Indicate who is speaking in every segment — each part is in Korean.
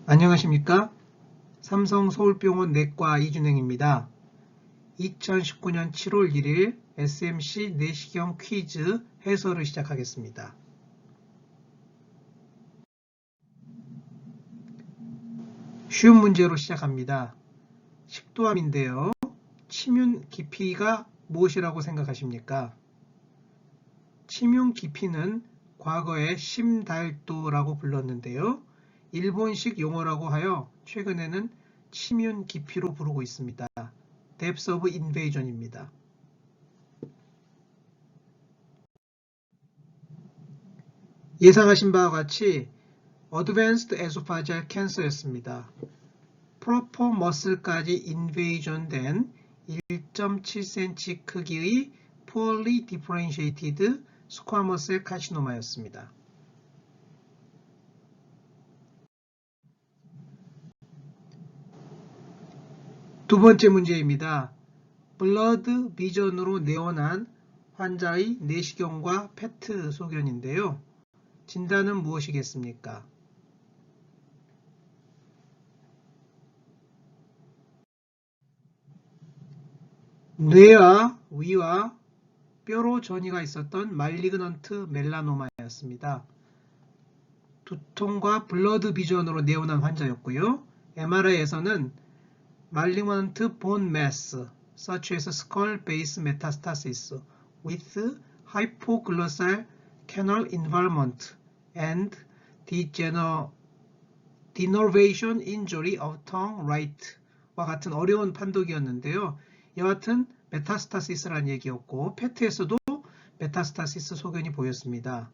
Speaker 1: 안녕하십니까? 삼성 서울병원 내과 이준행입니다. 2019년 7월 1일 SMC 내시경 퀴즈 해설을 시작하겠습니다. 쉬운 문제로 시작합니다. 식도암인데요. 침윤 깊이가 무엇이라고 생각하십니까? 침윤 깊이는 과거에 심달도라고 불렀는데요. 일본식 용어라고 하여 최근에는 침윤 깊이로 부르고 있습니다. Depth of Invasion입니다. 예상하신 바와 같이 Advanced Esophageal Cancer였습니다. Proper Muscle까지 invasion된 1.7cm 크기의 Poorly Differentiated Squamous Cell Carcinoma였습니다. 두 번째 문제입니다. 블러드 비전으로 내원한 환자의 내시경과 페트 소견인데요. 진단은 무엇이겠습니까? 뇌와 위와 뼈로 전이가 있었던 말리그넌트 멜라노마였습니다. 두통과 블러드 비전으로 내원한 환자였고요. MRI에서는 malignant bone mass such as skull base metastasis with hypoglossal canal involvement and denervation injury of tongue right와 같은 어려운 판독이었는데요. 여하튼 메타스타시스라는 얘기였고 페트에서도 메타스타시스 소견이 보였습니다.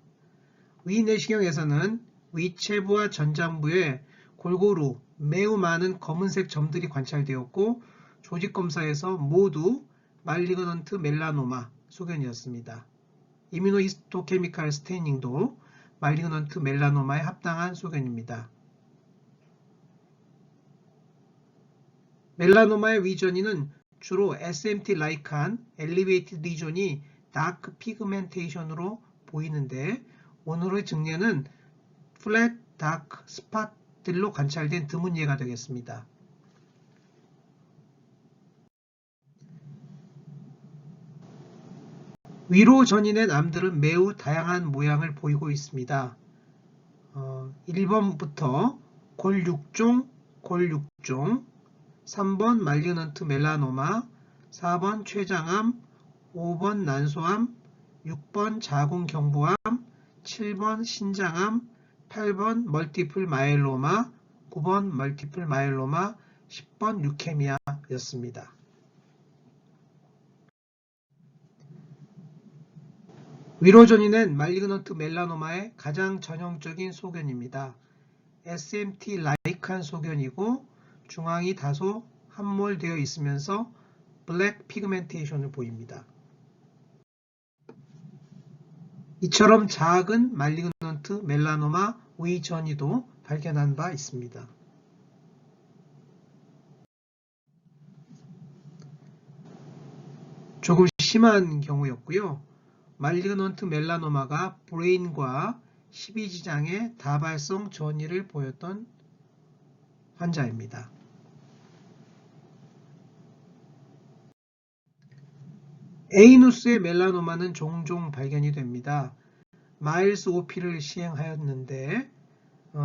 Speaker 1: 위 내시경에서는 위체부와 전장부에 골고루 매우 많은 검은색 점들이 관찰되었고 조직검사에서 모두 말리그넌트 멜라노마 소견이었습니다. 이뮤노히스토케미칼 스테이닝도 말리그넌트 멜라노마에 합당한 소견입니다. 멜라노마의 위전이는 주로 SMT-like 엘리베이티드 리전이 다크 피그멘테이션으로 보이는데 오늘의 증례는 플랫 다크 스팟들로 관찰된 드문 예가 되겠습니다. 위로 전이된 암들은 매우 다양한 모양을 보이고 있습니다. 1번부터 골6종, 3번 말리그넌트 멜라노마, 4번 췌장암, 5번 난소암, 6번 자궁경부암, 7번 신장암, 8번 멀티플 마이엘로마, 9번 멀티플 마이엘로마, 10번 루케미아였습니다. 위로 전이는 말리그넌트 멜라노마의 가장 전형적인 소견입니다. SMT-like한 소견이고 중앙이 다소 함몰되어 있으면서 블랙 피그멘테이션을 보입니다. 이처럼 작은 말리그넌트 멜라노마 위 전이도 발견한 바 있습니다. 조금 심한 경우였고요. 말리그넌트 멜라노마가 브레인과 12지장의 다발성 전이를 보였던 환자입니다. 에이누스의 멜라노마는 종종 발견이 됩니다. 마일스 OP를 시행하였는데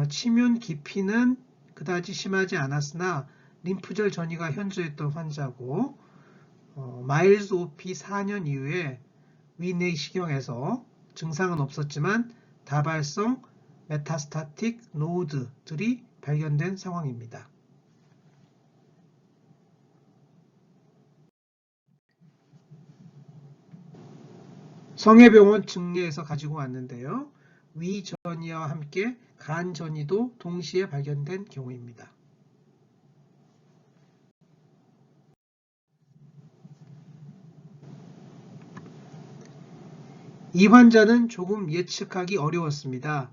Speaker 1: 침윤 깊이는 그다지 심하지 않았으나 림프절 전이가 현저했던 환자고 마일스 OP 4년 이후에 위내시경에서 증상은 없었지만 다발성 메타스타틱 노드들이 발견된 상황입니다. 성해병원 증례에서 가지고 왔는데요. 위 전이와 함께 간 전이도 동시에 발견된 경우입니다. 이 환자는 조금 예측하기 어려웠습니다.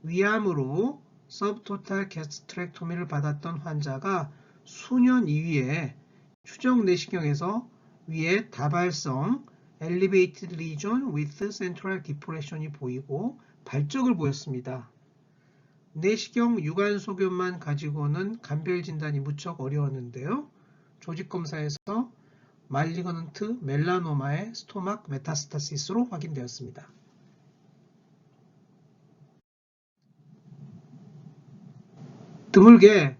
Speaker 1: 위암으로 서브토탈 게스트렉토미를 받았던 환자가 수년 이후에 추정 내시경에서 위에 다발성 Elevated Lesion with Central Depression이 보이고 발적을 보였습니다. 내시경 유관 소견만 가지고는 간별 진단이 무척 어려웠는데요. 조직검사에서 말리그넌트 멜라노마의 스토막 메타스타시스로 확인되었습니다. 드물게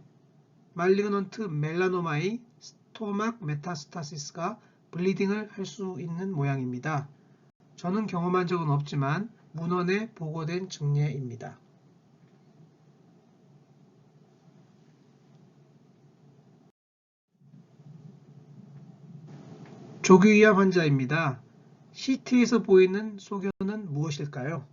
Speaker 1: 말리그넌트 멜라노마의 스토막 메타스타시스가 블리딩을 할 수 있는 모양입니다. 저는 경험한 적은 없지만 문헌에 보고된 증례입니다. 조기위암 환자입니다. CT에서 보이는 소견은 무엇일까요?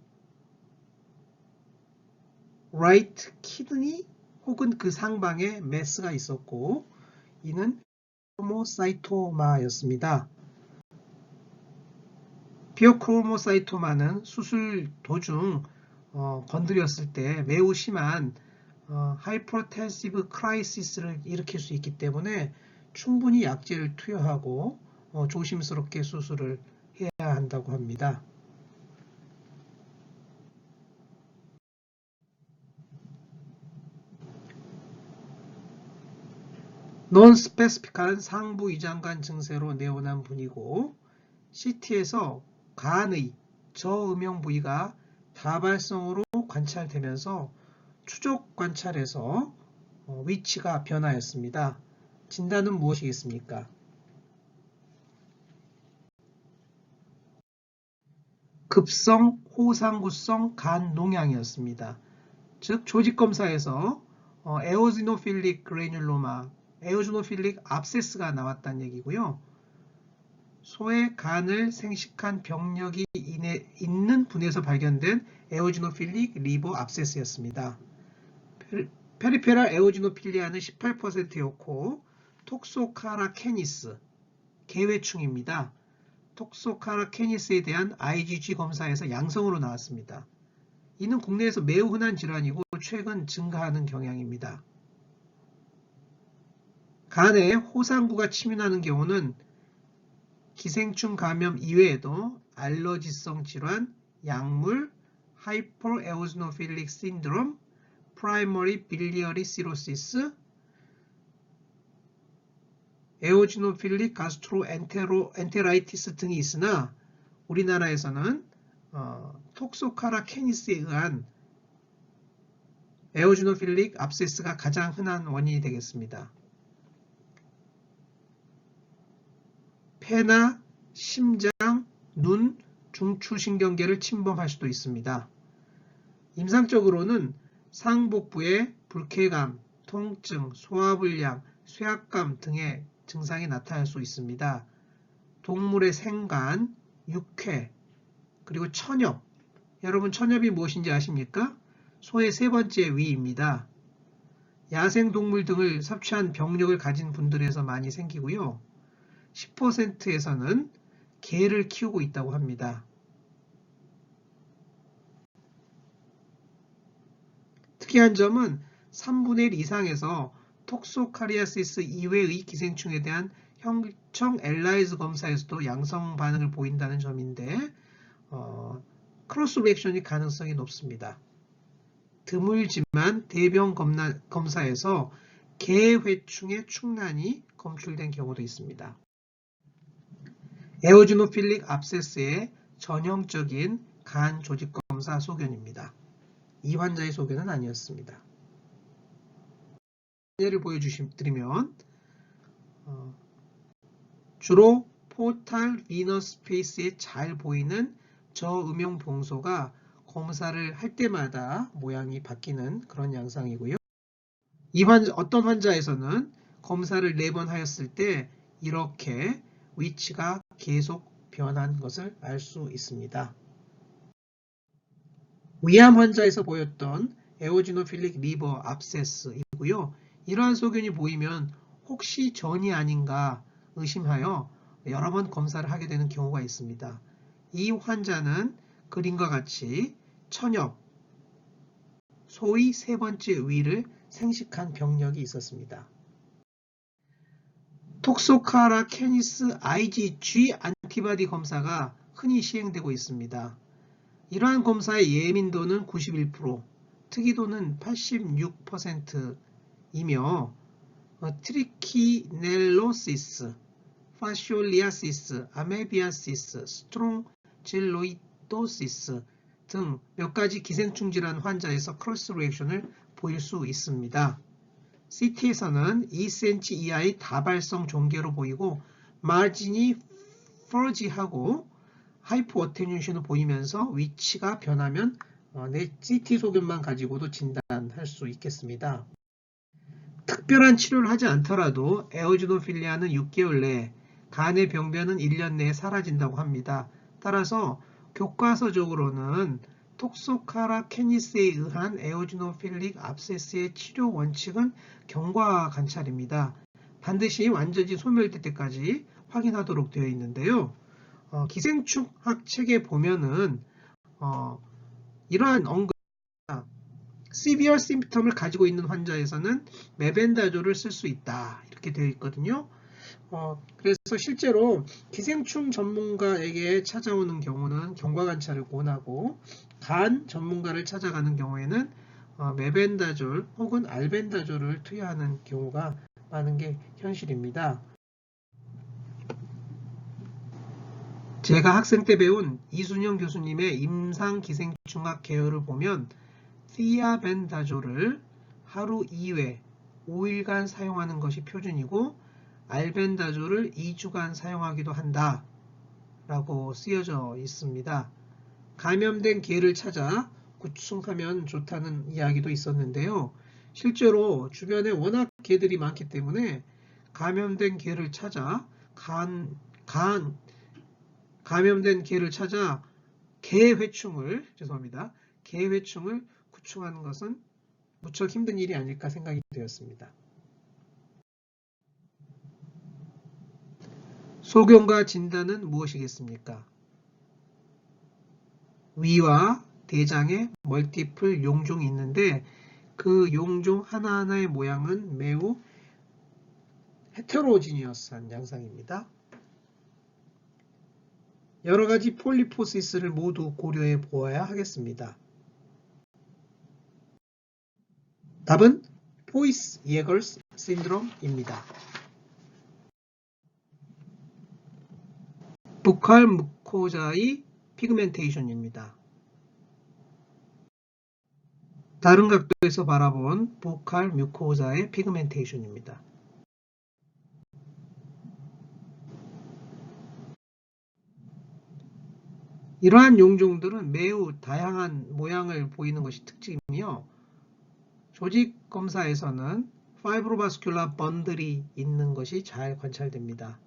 Speaker 1: right kidney 혹은 그 상방에 메스가 있었고 이는 피오크로모사이토마였습니다. 피오크로모사이토마는 수술 도중 건드렸을 때 매우 심한 하이프로텐시브 크라이시스를 일으킬 수 있기 때문에 충분히 약제를 투여하고 조심스럽게 수술을 해야 한다고 합니다. 논스페시픽한 상부 위장관 증세로 내원한 분이고 CT에서 간의 저음영 부위가 다발성으로 관찰되면서 추적 관찰에서 위치가 변화했습니다. 진단은 무엇이겠습니까? 급성 호상구성 간 농양이었습니다. 즉 조직검사에서 에오지노필릭 그래뉼로마, 에오지노필릭 압세스가 나왔다는 얘기고요. 소의 간을 생식한 병력이 있는 분에서 발견된 에오지노필릭 리버 압세스였습니다. 페리페랄 에오지노필리아는 18%였고 톡소카라 캐니스, 개회충입니다. 톡소카라 캐니스에 대한 IgG 검사에서 양성으로 나왔습니다. 이는 국내에서 매우 흔한 질환이고 최근 증가하는 경향입니다. 간에 호상구가 침입하는 경우는 기생충 감염 이외에도 알러지성 질환, 약물, 하이퍼에오지노필릭 신드롬, 프라이머리 빌리어리 시로시스, 에오지노필릭 가스트로 엔테라이티스 등이 있으나 우리나라에서는 톡소카라 캐니스에 의한 에오지노필릭 압세스가 가장 흔한 원인이 되겠습니다. 폐나 심장, 눈, 중추신경계를 침범할 수도 있습니다. 임상적으로는 상복부에 불쾌감, 통증, 소화불량, 쇠약감 등의 증상이 나타날 수 있습니다. 동물의 생간, 육회, 그리고 천엽. 여러분 천엽이 무엇인지 아십니까? 소의 세 번째 위입니다. 야생동물 등을 섭취한 병력을 가진 분들에서 많이 생기고요. 10%에서는 개를 키우고 있다고 합니다. 특이한 점은 3분의 1 이상에서 톡소카리아시스 이외의 기생충에 대한 혈청 엘라이즈 검사에서도 양성 반응을 보인다는 점인데 크로스 리액션이 가능성이 높습니다. 드물지만 대변 검사에서 개회충의 충난이 검출된 경우도 있습니다. 에오지노필릭 압세스의 전형적인 간 조직 검사 소견입니다. 이 환자의 소견은 아니었습니다. 예를 보여드리면 주로 포탈 비너스 스페이스에 잘 보이는 저음영 봉소가 검사를 할 때마다 모양이 바뀌는 그런 양상이고요. 어떤 환자에서는 검사를 4번 하였을 때 이렇게 위치가 계속 변한 것을 알 수 있습니다. 위암 환자에서 보였던 에오지노필릭 리버 압세스이고요. 이러한 소견이 보이면 혹시 전이 아닌가 의심하여 여러 번 검사를 하게 되는 경우가 있습니다. 이 환자는 그림과 같이 천엽, 소의 세 번째 위를 생식한 병력이 있었습니다. 톡소카라 캐니스 IgG 안티바디 검사가 흔히 시행되고 있습니다. 이러한 검사의 예민도는 91%, 특이도는 86%이며 트리키넬로시스, 파시올리아시스, 아메비아시스, 스트롱질로이도시스 등 몇 가지 기생충 질환 환자에서 크로스 리액션을 보일 수 있습니다. CT에서는 2cm 이하의 다발성 종괴로 보이고 마진이 퍼지하고 하이포 어테뉴션을 보이면서 위치가 변하면 내 CT 소견만 가지고도 진단할 수 있겠습니다. 특별한 치료를 하지 않더라도 에오지노필리아는 6개월 내에, 간의 병변은 1년 내에 사라진다고 합니다. 따라서 교과서적으로는 톡소카라 캐니스에 의한 에오지노필릭 압세스의 치료 원칙은 경과 관찰입니다. 반드시 완전히 소멸될 때까지 확인하도록 되어 있는데요. 기생충학 책에 보면은 이러한 언급, severe symptom을 가지고 있는 환자에서는 메벤다졸을 쓸 수 있다 이렇게 되어 있거든요. 그래서 실제로 기생충 전문가에게 찾아오는 경우는 경과 관찰을 권하고 간 전문가를 찾아가는 경우에는 메벤다졸 혹은 알벤다졸을 투여하는 경우가 많은 게 현실입니다. 제가 학생 때 배운 이순영 교수님의 임상기생충학 계열을 보면 티아벤다졸을 하루 2회 5일간 사용하는 것이 표준이고 알벤다졸을 2주간 사용하기도 한다 라고 쓰여져 있습니다. 감염된 개를 찾아 구충하면 좋다는 이야기도 있었는데요. 실제로 주변에 워낙 개들이 많기 때문에 감염된 개를 찾아 감염된 개를 찾아 개회충을 구충하는 것은 무척 힘든 일이 아닐까 생각이 되었습니다. 소견과 진단은 무엇이겠습니까? 위와 대장에 멀티플 용종이 있는데 그 용종 하나하나의 모양은 매우 헤테로지니어스한 양상입니다. 여러가지 폴리포시스를 모두 고려해 보아야 하겠습니다. 답은 포이스-예걸스 신드롬입니다. 부칼 무코자의 피그멘테이션입니다. 다른 각도에서 바라본 부칼 뮤코자의 피그멘테이션입니다. 이러한 용종들은 매우 다양한 모양을 보이는 것이 특징이며 조직 검사에서는 파이브로바스큘라 번들이 있는 것이 잘 관찰됩니다.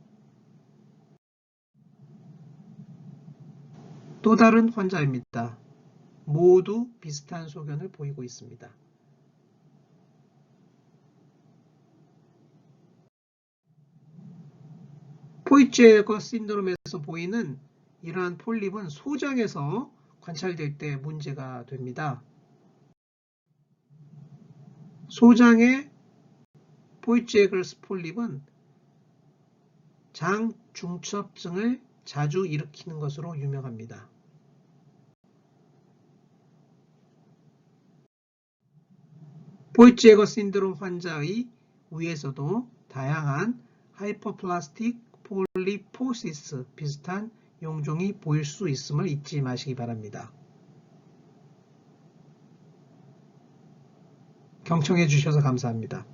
Speaker 1: 또 다른 환자입니다. 모두 비슷한 소견을 보이고 있습니다. 포이츠제거 신드롬에서 보이는 이러한 폴립은 소장에서 관찰될 때 문제가 됩니다. 소장의 포이츠제거스 폴립은 장 중첩증을 자주 일으키는 것으로 유명합니다. 포이츠제거 신드롬 환자의 위에서도 다양한 하이퍼플라스틱 폴리포시스 비슷한 용종이 보일 수 있음을 잊지 마시기 바랍니다. 경청해 주셔서 감사합니다.